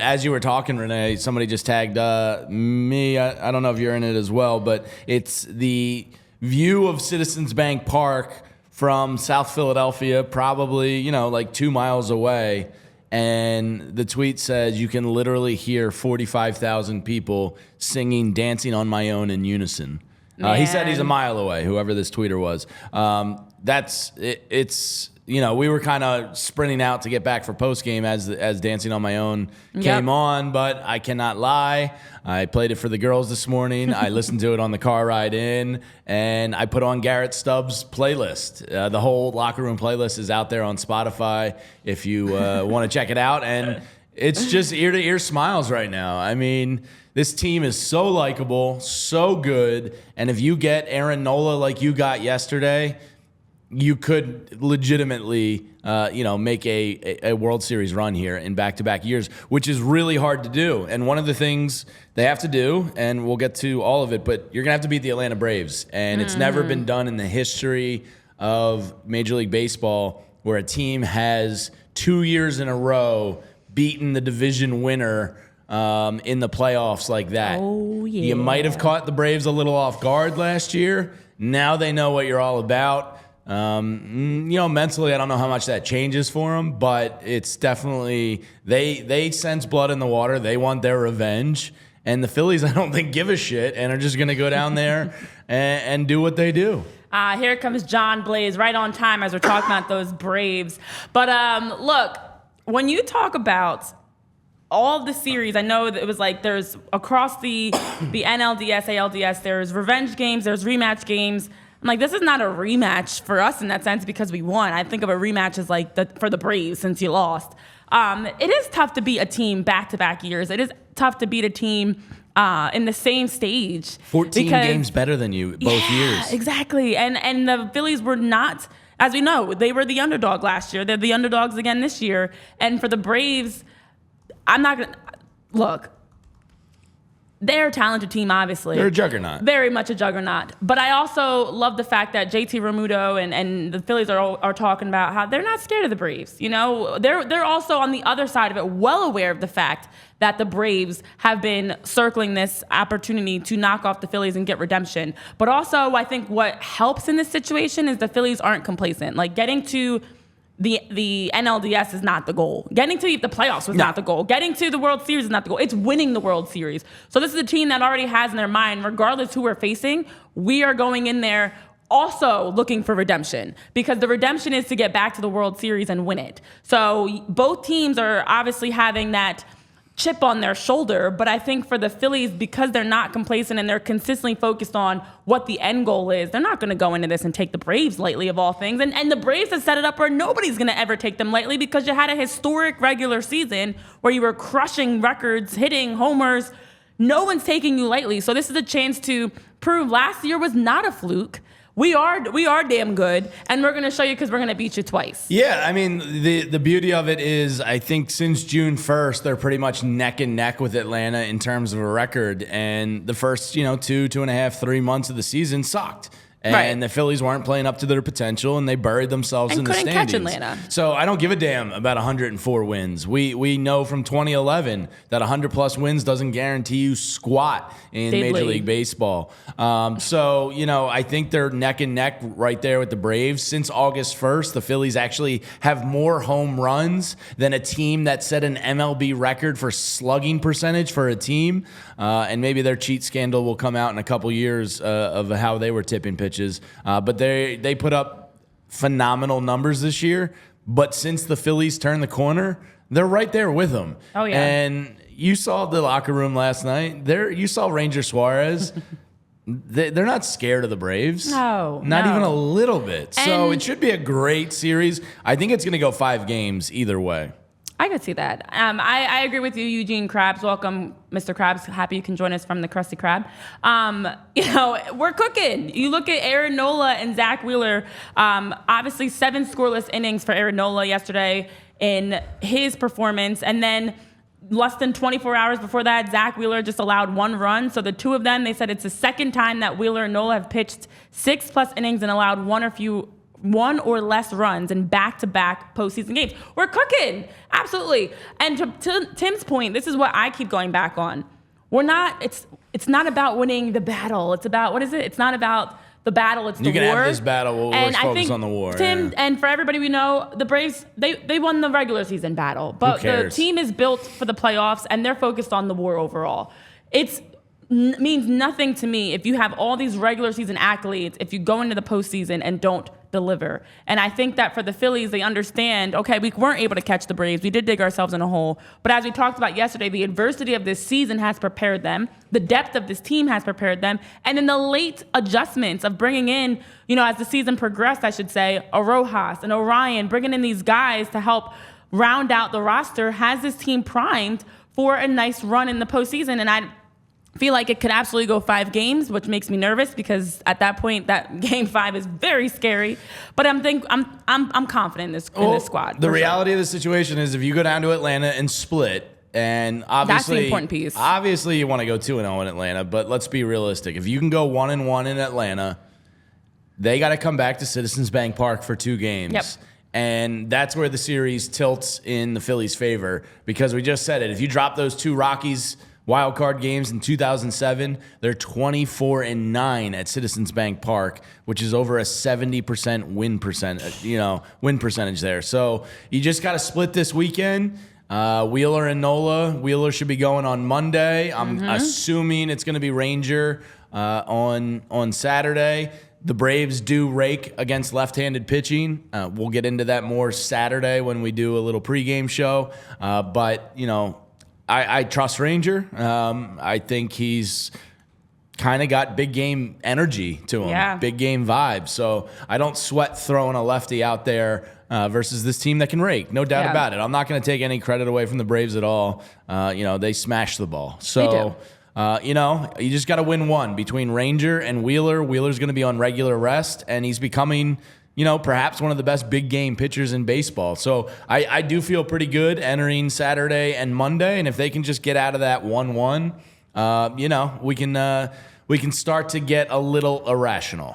as you were talking, Renee, somebody just tagged me. I don't know if you're in it as well, but it's the view of Citizens Bank Park from South Philadelphia, probably, like 2 miles away. And the tweet says you can literally hear 45,000 people singing Dancing on My Own in unison. He said he's a mile away, whoever this tweeter was. It's we were kind of sprinting out to get back for postgame as Dancing on My Own came on, but I cannot lie. I played it for the girls this morning. I listened to it on the car ride in, and I put on Garrett Stubbs' playlist. The whole Locker Room playlist is out there on Spotify if you want to check it out, and it's just ear-to-ear smiles right now. I mean, this team is so likable, so good, and if you get Aaron Nola like you got yesterday, you could legitimately, make a World Series run here in back-to-back years, which is really hard to do. And one of the things they have to do, and we'll get to all of it, but you're going to have to beat the Atlanta Braves. And it's never been done in the history of Major League Baseball where a team has 2 years in a row beaten the division winner in the playoffs like that. Oh, yeah. You might have caught the Braves a little off guard last year. Now they know what you're all about. Mentally, I don't know how much that changes for them, but it's definitely, they sense blood in the water. They want their revenge. And the Phillies, I don't think, give a shit and are just going to go down there and do what they do. Here comes John Blaze right on time as we're talking about those Braves. But look, when you talk about all the series, I know that it was like there's across the NLDS, ALDS, there's revenge games, there's rematch games. I'm like, this is not a rematch for us in that sense because we won. I think of a rematch as like for the Braves since you lost. It is tough to beat a team back-to-back years. It is tough to beat a team in the same stage. 14 games better than you both years. Exactly. And the Phillies were not, as we know, they were the underdog last year. They're the underdogs again this year. And for the Braves, I'm not going to – look, they're a talented team, obviously. They're a juggernaut. Very much a juggernaut. But I also love the fact that JT Realmuto and the Phillies are talking about how they're not scared of the Braves. They're also on the other side of it, well aware of the fact that the Braves have been circling this opportunity to knock off the Phillies and get redemption. But also, I think what helps in this situation is the Phillies aren't complacent. Like, getting to the NLDS is not the goal. Getting to the playoffs was not the goal. Getting to the World Series is not the goal. It's winning the World Series. So this is a team that already has in their mind, regardless who we're facing, we are going in there also looking for redemption, because the redemption is to get back to the World Series and win it. So both teams are obviously having that chip on their shoulder, but I think for the Phillies, because they're not complacent and they're consistently focused on what the end goal is, they're not going to go into this and take the Braves lightly, of all things. And the Braves have set it up where nobody's going to ever take them lightly, because you had a historic regular season where you were crushing records, hitting homers. No one's taking you lightly. So this is a chance to prove last year was not a fluke. We are damn good, and we're going to show you because we're going to beat you twice. Yeah, I mean, the beauty of it is, I think since June 1st, they're pretty much neck and neck with Atlanta in terms of a record. And the first, 2.5, 3 months of the season sucked. And the Phillies weren't playing up to their potential, and they buried themselves in the standings. And couldn't catch Atlanta. So I don't give a damn about 104 wins. We know from 2011 that 100-plus wins doesn't guarantee you squat in Major League Baseball. I think they're neck and neck right there with the Braves. Since August 1st, the Phillies actually have more home runs than a team that set an MLB record for slugging percentage for a team. And maybe their cheat scandal will come out in a couple years of how they were tipping pitches. But they put up phenomenal numbers this year. But since the Phillies turned the corner, they're right there with them. Oh, yeah. And you saw the locker room last night. You saw Ranger Suarez. They're not scared of the Braves. No. Not even a little bit. So it should be a great series. I think it's going to go 5 games either way. I could see that. I agree with you, Eugene Krabs. Welcome, Mr. Krabs. Happy you can join us from the Krusty Krab. We're cooking. You look at Aaron Nola and Zach Wheeler. Obviously, 7 scoreless innings for Aaron Nola yesterday in his performance. And then less than 24 hours before that, Zach Wheeler just allowed 1 run. So the two of them, they said it's the second time that Wheeler and Nola have pitched 6+ innings and allowed 1 or one or less runs in back-to-back postseason games. We're cooking. Absolutely. And to Tim's point, this is what I keep going back on. It's not about winning the battle. It's about, what is it? It's not about the battle, it's the war. You can have this battle, let's focus on the war. Tim, and for everybody we know, the Braves, they won the regular season battle. But the team is built for the playoffs, and they're focused on the war overall. Means nothing to me if you have all these regular season accolades if you go into the postseason and don't deliver. And I think that for the Phillies, they understand, okay, we weren't able to catch the Braves. We did dig ourselves in a hole. But as we talked about yesterday, the adversity of this season has prepared them. The depth of this team has prepared them. And then the late adjustments of bringing in, as the season progressed, I should say, a Rojas and Orion, bringing in these guys to help round out the roster has this team primed for a nice run in the postseason. And I feel like it could absolutely go 5 games, which makes me nervous because at that point, that game 5 is very scary. But I'm confident in this squad. The reality of the situation is, if you go down to Atlanta and split, and obviously that's the important piece. Obviously, you want to go 2-0 in Atlanta, but let's be realistic. If you can go 1-1 in Atlanta, they got to come back to Citizens Bank Park for 2 games. Yep. And that's where the series tilts in the Phillies' favor, because we just said it. If you drop those 2 Rockies wild card games in 2007, they're 24-9 at Citizens Bank Park, which is over a 70% win percentage there. So you just got to split this weekend. Wheeler and Nola. Wheeler should be going on Monday. I'm assuming it's going to be Ranger on Saturday. The Braves do rake against left-handed pitching. We'll get into that more Saturday when we do a little pregame show. But I trust Ranger. I think he's kind of got big game energy to him, big game vibe. So I don't sweat throwing a lefty out there versus this team that can rake. No doubt about it. I'm not going to take any credit away from the Braves at all. They smash the ball. So, you just got to win one between Ranger and Wheeler. Wheeler's going to be on regular rest, and he's becoming perhaps one of the best big game pitchers in baseball. So I do feel pretty good entering Saturday and Monday. And if they can just get out of that 1-1, we can start to get a little irrational.